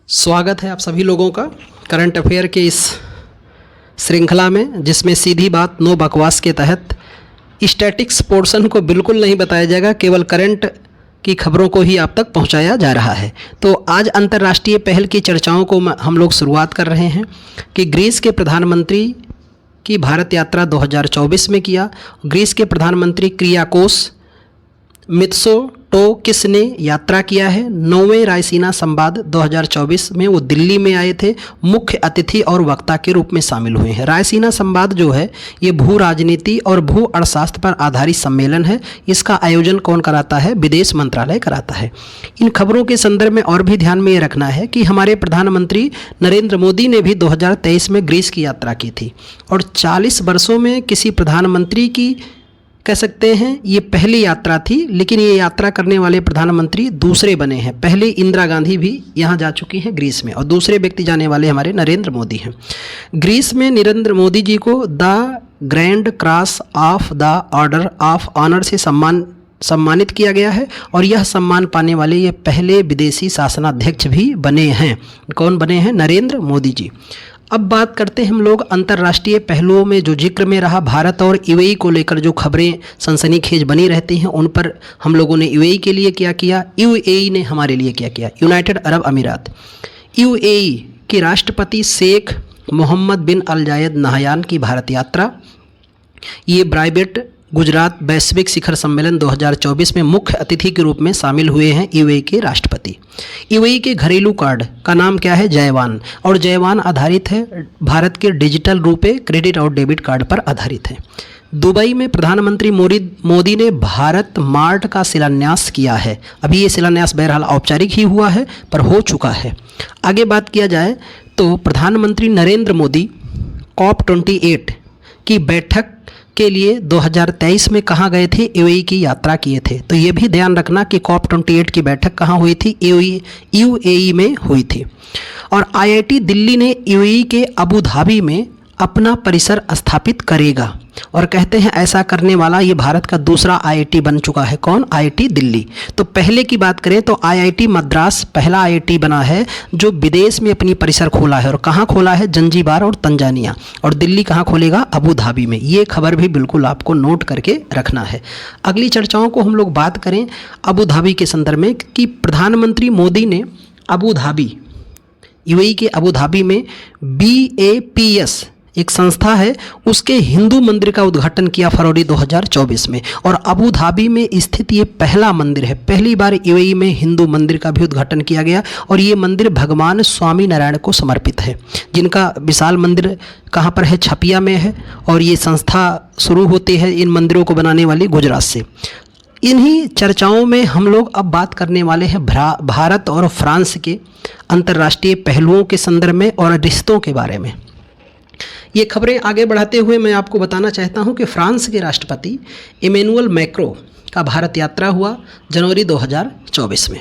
स्वागत है आप सभी लोगों का करंट अफेयर के इस श्रृंखला में, जिसमें सीधी बात नो बकवास के तहत स्टैटिक्स पोर्शन को बिल्कुल नहीं बताया जाएगा, केवल करंट की खबरों को ही आप तक पहुंचाया जा रहा है। तो आज अंतर्राष्ट्रीय पहल की चर्चाओं को हम लोग शुरुआत कर रहे हैं कि ग्रीस के प्रधानमंत्री की भारत यात्रा 2024 में किया। ग्रीस के प्रधानमंत्री क्रियाकोस मित्सोटोकिस ने यात्रा किया है। 9वें रायसीना संवाद 2024 में वो दिल्ली में आए थे, मुख्य अतिथि और वक्ता के रूप में शामिल हुए हैं। रायसीना संवाद जो है ये भू राजनीति और भू अर्थशास्त्र पर आधारित सम्मेलन है। इसका आयोजन कौन कराता है? विदेश मंत्रालय कराता है। इन खबरों के संदर्भ में और भी ध्यान में ये रखना है कि हमारे प्रधानमंत्री नरेंद्र मोदी ने भी 2023 में ग्रीस की यात्रा की थी और 40 वर्षों में किसी प्रधानमंत्री की कह सकते हैं ये पहली यात्रा थी, लेकिन ये यात्रा करने वाले प्रधानमंत्री दूसरे बने हैं। पहले इंदिरा गांधी भी यहाँ जा चुकी हैं ग्रीस में, और दूसरे व्यक्ति जाने वाले हमारे नरेंद्र मोदी हैं। ग्रीस में नरेंद्र मोदी जी को the grand cross of the order of honour से सम्मानित किया गया है, और यह सम्मान पाने वाले ये पहले विदेशी शासनाध्यक्ष भी बने हैं। कौन बने हैं? नरेंद्र मोदी जी। अब बात करते हैं हम लोग अंतर्राष्ट्रीय पहलुओं में जो जिक्र में रहा, भारत और यूएई को लेकर जो खबरें सनसनीखेज बनी रहती हैं, उन पर हम लोगों ने यूएई के लिए क्या किया, यूएई ने हमारे लिए क्या किया। यूनाइटेड अरब अमीरात, यूएई के राष्ट्रपति शेख मोहम्मद बिन अल जायद नहयान की भारत यात्रा। ये ब्राइबेट गुजरात वैश्विक शिखर सम्मेलन 2024 में मुख्य अतिथि के रूप में शामिल हुए हैं यूएई के राष्ट्रपति। यूएई के घरेलू कार्ड का नाम क्या है? जयवान, और जयवान आधारित है भारत के डिजिटल रुपे क्रेडिट और डेबिट कार्ड पर आधारित है। दुबई में प्रधानमंत्री मोदी ने भारत मार्ट का शिलान्यास किया है। अभी ये शिलान्यास बहरहाल औपचारिक ही हुआ है, पर हो चुका है। आगे बात किया जाए तो प्रधानमंत्री नरेंद्र मोदी COP28 की बैठक के लिए 2023 में कहाँ गए थे? यूएई की यात्रा किए थे। तो ये भी ध्यान रखना कि COP28 की बैठक कहाँ हुई थी? यूएई में हुई थी। और आईआईटी दिल्ली ने यूएई के अबू धाबी में अपना परिसर स्थापित करेगा, और कहते हैं ऐसा करने वाला ये भारत का दूसरा आईआईटी बन चुका है। कौन? आईआईटी दिल्ली। तो पहले की बात करें तो आईआईटी मद्रास पहला आईआईटी बना है जो विदेश में अपनी परिसर खोला है, और कहाँ खोला है? जंजीबार और तंजानिया। और दिल्ली कहाँ खोलेगा? अबू धाबी में। ये खबर भी बिल्कुल आपको नोट करके रखना है। अगली चर्चाओं को हम लोग बात करें अबू धाबी के संदर्भ में कि प्रधानमंत्री मोदी ने अबू धाबी, यूएई के अबू धाबी में BAPS एक संस्था है, उसके हिंदू मंदिर का उद्घाटन किया फरवरी 2024 में। और अबू धाबी में स्थित ये पहला मंदिर है। पहली बार यूएई में हिंदू मंदिर का भी उद्घाटन किया गया, और ये मंदिर भगवान स्वामी नारायण को समर्पित है, जिनका विशाल मंदिर कहाँ पर है? छपिया में है। और ये संस्था शुरू होती है इन मंदिरों को बनाने वाली गुजरात से। इन्हीं चर्चाओं में हम लोग अब बात करने वाले हैं भारत और फ्रांस के अंतर्राष्ट्रीय पहलुओं के संदर्भ में और रिश्तों के बारे में। ये खबरें आगे बढ़ाते हुए मैं आपको बताना चाहता हूं कि फ्रांस के राष्ट्रपति इमैनुअल मैक्रों का भारत यात्रा हुआ जनवरी 2024 में,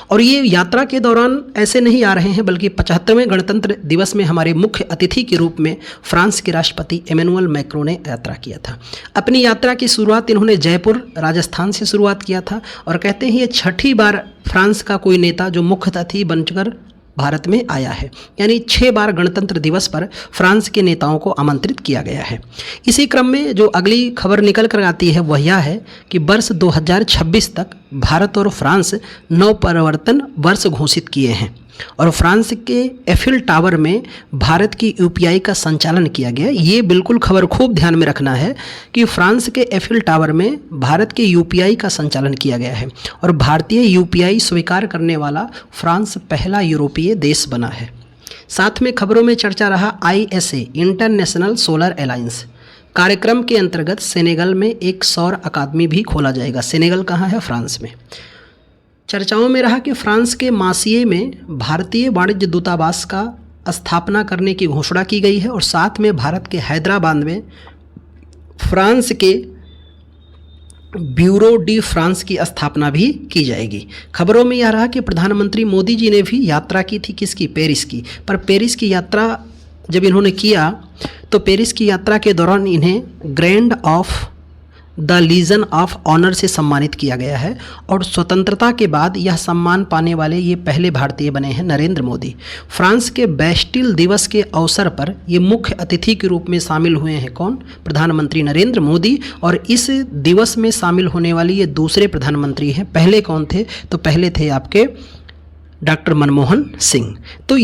और ये यात्रा के दौरान ऐसे नहीं आ रहे हैं, बल्कि 75वें गणतंत्र दिवस में हमारे मुख्य अतिथि के रूप में फ्रांस के राष्ट्रपति इमैनुअल मैक्रों ने यात्रा किया था। अपनी यात्रा की शुरुआत इन्होंने जयपुर राजस्थान से शुरुआत किया था, और कहते हैं ये 6ठी बार फ्रांस का कोई नेता जो मुख्य अतिथि बनकर भारत में आया है, यानी 6 बार गणतंत्र दिवस पर फ्रांस के नेताओं को आमंत्रित किया गया है। इसी क्रम में जो अगली खबर निकल कर आती है वह यह है कि वर्ष 2026 तक भारत और फ्रांस नवप्रवर्तन वर्ष घोषित किए हैं, और फ्रांस के एफिल टावर में भारत की यूपीआई का संचालन किया गया। ये बिल्कुल खबर खूब ध्यान में रखना है कि फ्रांस के एफिल टावर में भारत के यूपीआई का संचालन किया गया है, और भारतीय यूपीआई स्वीकार करने वाला फ्रांस पहला यूरोपीय देश बना है। साथ में खबरों में चर्चा रहा ISA इंटरनेशनल सोलर अलायंस कार्यक्रम के अंतर्गत सेनेगल में एक सौर अकादमी भी खोला जाएगा। सेनेगल कहाँ है? फ्रांस में। चर्चाओं में रहा कि फ्रांस के मासिये में भारतीय वाणिज्य दूतावास का स्थापना करने की घोषणा की गई है, और साथ में भारत के हैदराबाद में फ्रांस के ब्यूरो डी फ्रांस की स्थापना भी की जाएगी। खबरों में यह रहा कि प्रधानमंत्री मोदी जी ने भी यात्रा की थी, किसकी? पेरिस की। पर पेरिस की यात्रा जब इन्होंने किया तो पेरिस की यात्रा के दौरान इन्हें grand of the legion of honour से सम्मानित किया गया है। और स्वतंत्रता के बाद यह सम्मान पाने वाले ये पहले भारतीय बने हैं नरेंद्र मोदी। फ्रांस के बैस्टिल दिवस के अवसर पर ये मुख्य अतिथि के रूप में शामिल हुए हैं कौन? प्रधानमंत्री नरेंद्र मोदी। और इस दिवस में शामिल होने वाली ये दूसरे प्रधानमंत्री हैं। पहले कौन थे? तो पहले थे आपके डॉक्टर मनमोहन सिंह। तो